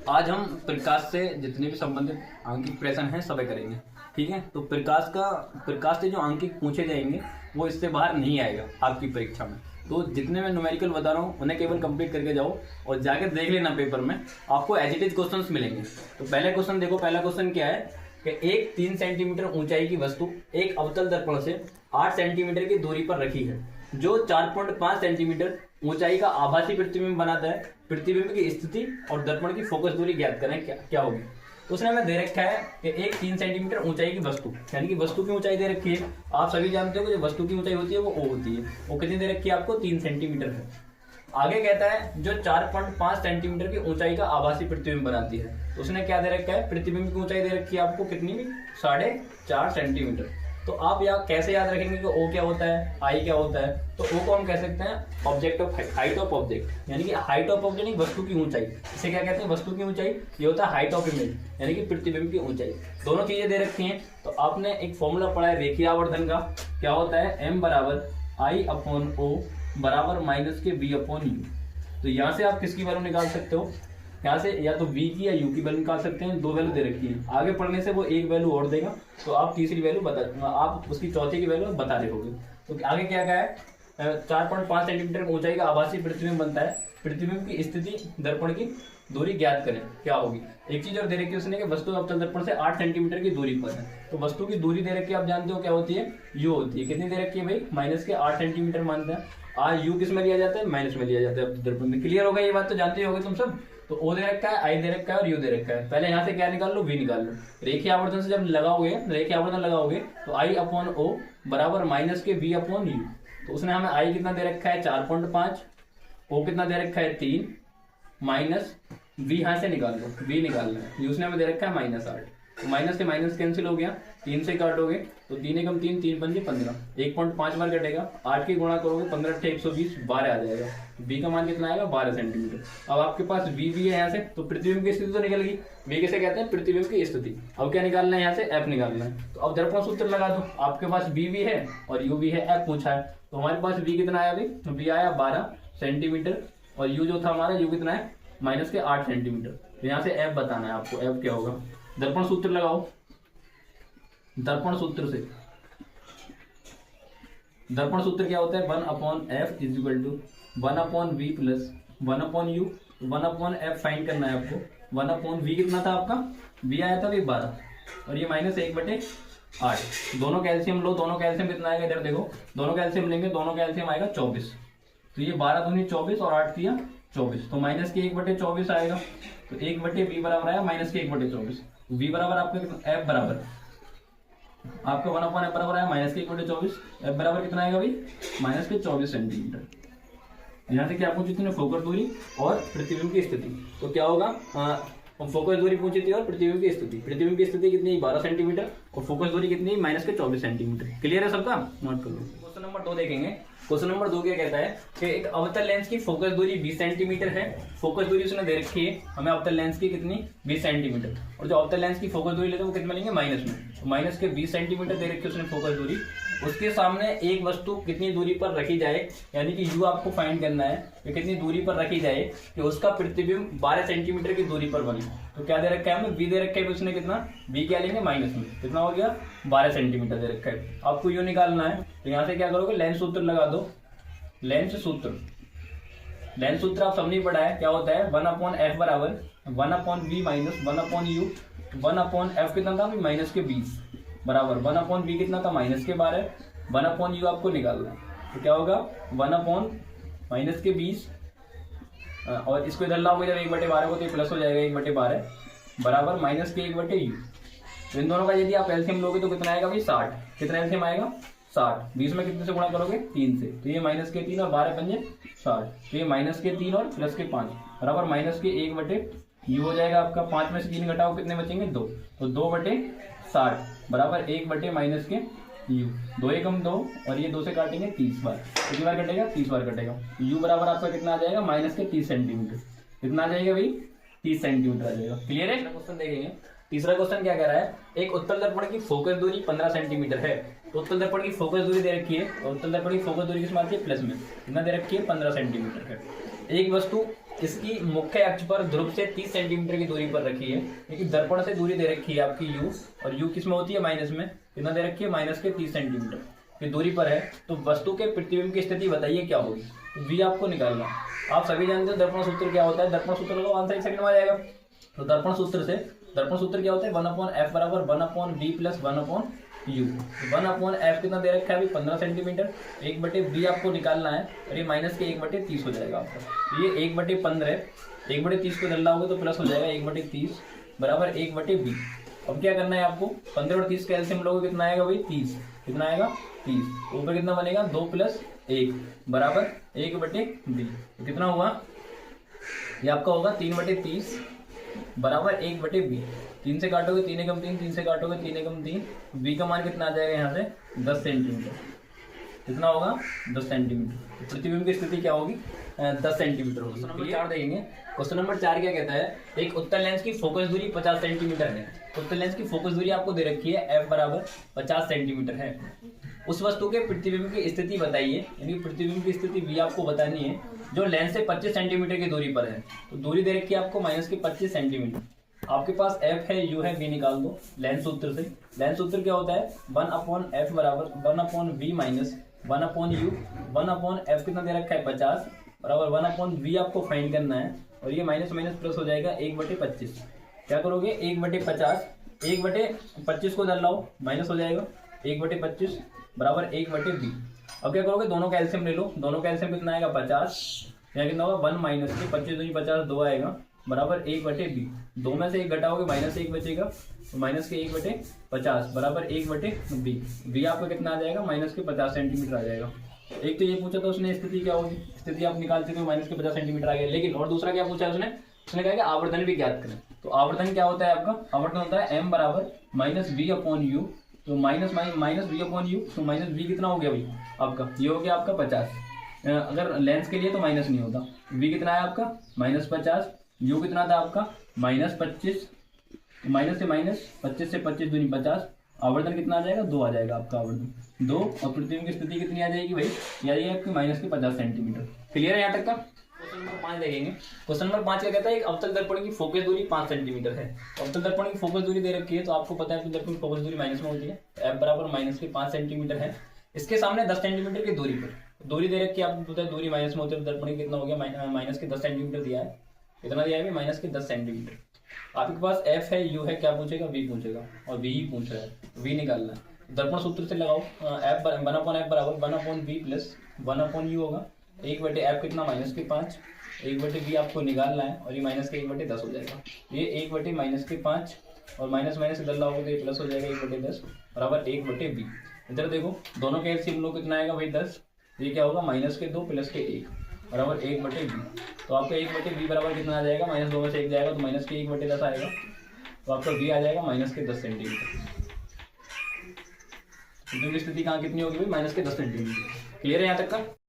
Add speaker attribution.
Speaker 1: आज हम प्रकाश से जितने भी संबंधित आंकिक प्रश्न हैं सभी करेंगे। ठीक है, तो प्रकाश से जो आंकिक पूछे जाएंगे वो इससे बाहर नहीं आएगा आपकी परीक्षा में। तो जितने मैं न्यूमेरिकल बता रहा हूँ उन्हें केवल कंप्लीट करके जाओ और जाके देख लेना पेपर में, आपको एज इट इज क्वेश्चंस मिलेंगे। तो पहले क्वेश्चन देखो, पहला क्वेश्चन क्या है कि एक 3 सेंटीमीटर ऊंचाई की वस्तु एक अवतल दर्पण से 8 सेंटीमीटर की दूरी पर रखी है, जो 4.5 सेंटीमीटर ऊंचाई का आभासी प्रतिबिंब बनाता है। प्रतिबिंब की स्थिति और दर्पण की फोकस दूरी ज्ञात करें, क्या होगी। तो उसने हमें दे रखा है कि एक 3 सेंटीमीटर ऊंचाई की वस्तु, यानी कि वस्तु की ऊंचाई दे रखी है। आप सभी जानते हो कि जो वस्तु की ऊंचाई होती है वो ओ होती है। वो कितनी दे रखी है आपको? 3 सेंटीमीटर है। आगे कहता है जो 4.5 सेंटीमीटर की ऊंचाई का आभासी प्रतिबिंब बनाती है। तो उसने क्या दे रखा है? प्रतिबिंब की ऊंचाई दे रखी है आपको कितनी? 4.5 सेंटीमीटर। तो आप यहाँ कैसे याद रखेंगे कि ओ क्या होता है, आई क्या होता है? तो ओ को हम कह सकते हैं object of height of object, यानी कि हाइट ऑफ ऑब्जेक्ट वस्तु की ऊंचाई। इसे क्या कहते हैं? वस्तु की ऊंचाई। ये होता है हाइट ऑफ इमेज, यानी कि प्रतिबिंब की ऊंचाई। दोनों चीजें दे रखी हैं। तो आपने एक फॉर्मूला पढ़ा है रेखीय आवर्धन का, क्या होता है? एम बराबर आई अपॉन ओ बराबर माइनस के बी अपॉन यू। तो यहाँ से आप किसकी वैल्यू निकाल सकते हो? यहाँ से या तो v की या u की वैल्यू निकाल सकते हैं। 2 वैल्यू दे रखी है। आगे पढ़ने से वो एक वैल्यू और देगा, तो आप तीसरी वैल्यू बता, आप उसकी चौथी की वैल्यू बता रहे होगे। तो आगे क्या कहा है? 4.5 सेंटीमीटर ऊंचाई का आभासी प्रतिबिंब बनता है। प्रतिबिंब की स्थिति दर्पण की दूरी ज्ञात करें, क्या होगी। एक चीज और दे रखी है उसने कि वस्तु अवतल दर्पण से 8 सेंटीमीटर की दूरी पर है। तो वस्तु की दूरी दे रखी है, आप जानते हो क्या होती है? u होती है। कितनी दे रखी है भाई? माइनस के 8 सेंटीमीटर मानते हैं। आज u किस में लिया जाता है? माइनस में लिया जाता है अवतल दर्पण में। क्लियर होगा ये बात? तो जानते होगे तुम सब। तो ओ दे रखा है, आई दे रखा है और यू दे रखा है। पहले यहाँ से क्या निकाल लो? v निकाल लो। रेखीय आवर्धन से जब रेखीय आवर्धन लगाओगे तो आई अपॉन ओ बराबर माइनस के v अपॉन यू। तो उसने हमें आई कितना दे रखा है? 4.5, ओ कितना दे रखा है? 3, माइनस v यहाँ से निकाल लो, v निकालना है। उसने हमें दे रखा है -8। तो माइनस से माइनस कैंसिल हो गया, 3 से काटोगे तो 3 एकम 3, 3 पंजे 15, 1.5 बार कटेगा। 8 की गुणा करोगे 15 × 120, 12 आ जाएगा। v का मान कितना आएगा? 12 सेंटीमीटर। अब आपके पास v भी है यहाँ से, तो प्रतिबिंब की स्थिति तो निकल गई। v किसे कहते हैं? प्रतिबिंब की स्थिति। अब क्या निकालना है? यहाँ से f निकालना है। तो अब दर्पण सूत्र लगा दो। आपके पास v भी है और u भी है, f पूछा है। तो हमारे पास v कितना आया? अभी v आया 12 सेंटीमीटर और u जो था हमारा, u कितना है? माइनस के 8 सेंटीमीटर। तो यहाँ से f बताना है आपको, f क्या होगा। दर्पण सूत्र लगाओ। दर्पण सूत्र से दर्पण सूत्र क्या होता है? 1/f is equal to 1/v plus 1/u। 1/f find करना है आपको। 1/v कितना था आपका? v आया था 12 और ये -1/8। दोनों कैल्शियम लो। दोनों कैल्शियम कितना आएगा? इधर देखो, दोनों कैल्शियम लेंगे, दोनों कैल्शियम आएगा 24। तो ये 12 दूनी 24 और 8 किया 24, तो माइनस के 1/24 आएगा। तो 1/v बराबर आया माइनस के 1/24। v बराबर आपका f बराबर आपका 1/f बराबर आया माइनस के 1/24। f बराबर कितना आएगा भाई? माइनस के 24 सेंटीमीटर। यहाँ से क्या पूछी थी? फोकस दूरी और प्रतिबिंब की स्थिति। तो क्या होगा? फोकस दूरी पूछी थी और प्रतिबिंब की स्थिति। प्रतिबिंब की स्थिति कितनी? 12 सेंटीमीटर और फोकस दूरी कितनी? माइनस के 24 सेंटीमीटर। क्लियर है सबका? नोट कर लो। क्वेश्चन नंबर 2 देखेंगे। क्वेश्चन नंबर 2 क्या कहता है कि एक अवतल लेंस की फोकस दूरी 20 सेंटीमीटर है। फोकस दूरी उसने दे रखी है हमें अवतल लेंस की कितनी? 20 सेंटीमीटर। और जो अवतल लेंस की फोकस दूरी लेते हैं वो कितने लेंगे? माइनस में। तो माइनस के 20 सेंटीमीटर दे रखी है उसने फोकस दूरी। उसके सामने एक वस्तु कितनी दूरी पर रखी जाए, यानी कि u आपको फाइंड करना है कि कितनी दूरी पर रखी जाए कि उसका प्रतिबिंब 12 सेंटीमीटर की दूरी पर बने। तो क्या दे रखा है हमें? v दे रखा है उसने कितना? v क्या लेंगे? माइनस में। कितना हो गया? 12 सेंटीमीटर दे रखा है। आपको u निकालना है। तो यहाँ से क्या करोगे? लेंस सूत्र लगा दो। लेंस सूत्र आप सबने पढ़ा है, क्या होता है? 1/f बराबर 1/v माइनस 1/u। 1/f कितना था? माइनस के 20 बराबर 1/v कितना था? माइनस के 12। 1/u आपको निकालना है। तो क्या होगा? 1/ माइनस के 20 और इसको इधर लाओगे जब 1/12 को, तो ये प्लस हो जाएगा 1/12 बराबर माइनस के 1/u। तो इन दोनों का यदि आप एलसीएम लोगे तो कितना आएगा भाई? 60। कितना एलसीएम आएगा? 60। 20 में कितने से गुणा करोगे? 3 से। तो ये माइनस के 3 और 12 पंजे 60। तो ये माइनस के 3 और प्लस के 5 बराबर माइनस के 1/u हो जाएगा आपका। 5 में से 3 घटाओ कितने बचेंगे? 2। तो 2/60 बराबर 1/ माइनस के u। 2 एकम 2 और ये 2 से काटेंगे 30 बार। कितनी बार कटेगा? 30 बार कटेगा। u बराबर आपका कितना आ जाएगा? माइनस के 30 सेंटीमीटर। कितना आ जाएगा भाई? 30 सेंटीमीटर आ जाएगा। क्लियर है? क्वेश्चन देखेंगे। तीसरा क्वेश्चन क्या कह रहा है? एक उत्तल दर्पण की फोकस दूरी 15 सेंटीमीटर है। तो उत्तल दर्पण की फोकस दूरी दे रखी है और उत्तल दर्पण की फोकस दूरी किस मानती है? प्लस में। कितना दे रखी है? 15 सेंटीमीटर है। एक वस्तु इसकी मुख्य अक्ष पर ध्रुव से 30 सेंटीमीटर की दूरी पर रखी है, लेकिन दर्पण से दूरी दे रखी है आपकी u, और u किस में होती है माइनस में, कितना दे रखी है माइनस के 30 सेंटीमीटर की दूरी पर है। तो वस्तु के प्रतिबिंब की स्थिति बताइए क्या होगी, तो v आपको निकालना। आप सभी जानते हो दर्पण सूत्र क्या होता है, दर्पण सूत्र लगाओ आंसर 1 सेकंड में आ जाएगा। तो दर्पण सूत्र क्या होता है, 1/f बराबर 1/b प्लस 1/u। 1/f कितना दे रखा है अभी 15 सेंटीमीटर, 1/b आपको निकालना है, और ये माइनस के 1/30 हो जाएगा आपका। ये 1/15 1/30 को डलना होगा तो प्लस हो जाएगा 1/30 बराबर 1/b। अब क्या करना है आपको, 15 और 30 का एलसीएम लोगे कितना आएगा भाई 30, कितना आएगा 30, ऊपर कितना बनेगा 2 + 1 बराबर 1/b। कितना हुआ, ये आपका होगा 3/30 बराबर 1/b। 3 से काटोगे 3 एकम 3, 3 से काटोगे 3 एकम 3, b का मान कितना आ जाएगा यहाँ से 10 सेंटीमीटर। कितना होगा 10 सेंटीमीटर। प्रतिबिंब की स्थिति क्या होगी 10 सेंटीमीटर होगी। क्वेश्चन नंबर 4 देखेंगे। क्वेश्चन नंबर 4 क्या कहता है, एक उत्तल लेंस की फोकस दूरी 50 सेंटीमीटर है। उत्तल लेंस की फोकस दूरी आपको दे रखी है f बराबर 50 सेंटीमीटर है। उस वस्तु के प्रतिबिंब की स्थिति बताइए, यानी प्रतिबिंब की स्थिति v आपको बतानी है जो लेंस से 25 सेंटीमीटर की दूरी पर है। तो दूरी दे रखी है आपको माइनस के 25 सेंटीमीटर। आपके पास f है u है v निकाल दो लेंस सूत्र से। लेंस सूत्र क्या होता है 1/f बराबर 1/v माइनस 1/u। 1/f कितना दे रखा है 50 बराबर 1/v आपको फाइंड करना है, और ये माइनस माइनस प्लस हो जाएगा 1/25। क्या करोगे 1/50, 1/25 को डल लाओ माइनस हो जाएगा 1/25 बराबर 1/b। अब क्या करोगे दोनों का एलसीएम ले लो, दोनों का एलसीएम कितना आएगा 50, यहाँ कितना होगा 1 माइनस के 25 दूनी 50 2 आएगा बराबर 1/b। 2 में से 1 घटाओगे माइनस 1 बचेगा, तो माइनस के 1/50 बराबर 1/b। b आपका कितना आ जाएगा माइनस के 50 सेंटीमीटर आ जाएगा। एक तो ये पूछा था उसने स्थिति क्या होगी, स्थिति आप निकाल चुके हो माइनस के 50 सेंटीमीटर आ गया। लेकिन और दूसरा क्या पूछा है उसने कहा कि आवर्धन भी ज्ञात करें। तो आवर्धन क्या होता है आपका, आवर्धन होता है m बराबर -v/u। तो माइनस v/u, तो माइनस v कितना हो गया भाई आपका, ये हो गया आपका 50। अगर लेंस के लिए तो माइनस नहीं होता। v कितना है आपका -50, u कितना था आपका -25, माइनस से माइनस 25 से 25 दूनी 50, आवर्धन कितना आ जाएगा 2 आ जाएगा आपका आवर्धन 2, और प्रतिबिंब की स्थिति कितनी आ जाएगी भाई, ये आएगी आपकी माइनस के 50 सेंटीमीटर। क्लियर है यहाँ तक का। क्वेश्चन नंबर 5 देखेंगे। क्वेश्चन नंबर 5 क्या कहता है, एक अवतल दर्पण की फोकस दूरी 5 सेंटीमीटर है। अवतल दर्पण की फोकस दूरी दे रखी है, तो आपको पता है कि दर्पण की फोकस दूरी माइनस में होती है, f बराबर माइनस के 5 सेंटीमीटर है। इसके सामने 10 सेंटीमीटर की दूरी पर दूरी दे रखी है, आपको पता है दूरी माइनस में होती है, दर्पण की कितना हो गया माइनस के 10 सेंटीमीटर दिया है। कितना दिया है माइनस के 10 सेंटीमीटर। आपके पास f है u है, क्या पूछेगा v पूछेगा, और v ही पूछ रहा है, v निकालना है। दर्पण सूत्र से लगाओ, f 1/f बराबर 1/v प्लस 1/u होगा। 1/f कितना माइनस के 5, 1/v आपको निकालना है, और ये माइनस के 1/10 हो जाएगा। ये 1 माइनस के 5 और माइनस माइनस इधर लाओगे तो ये प्लस हो जाएगा 1/10 बराबर 1/b। इधर देखो दोनों के एलसीएम लो कितना आएगा भाई 10, ये क्या होगा माइनस के 2 प्लस के 1 बराबर 1/b। तो आपका 1/b बराबर कितना आ जाएगा, माइनस 2 में से 1 जाएगा तो माइनस के 1/10 आएगा, तो आपका b आ जाएगा माइनस के 10 सेंटीमीटर। स्थिति कहाँ कितनी होगी भाई माइनस के 10 सेंटीमीटर। क्लियर है यहाँ तक का।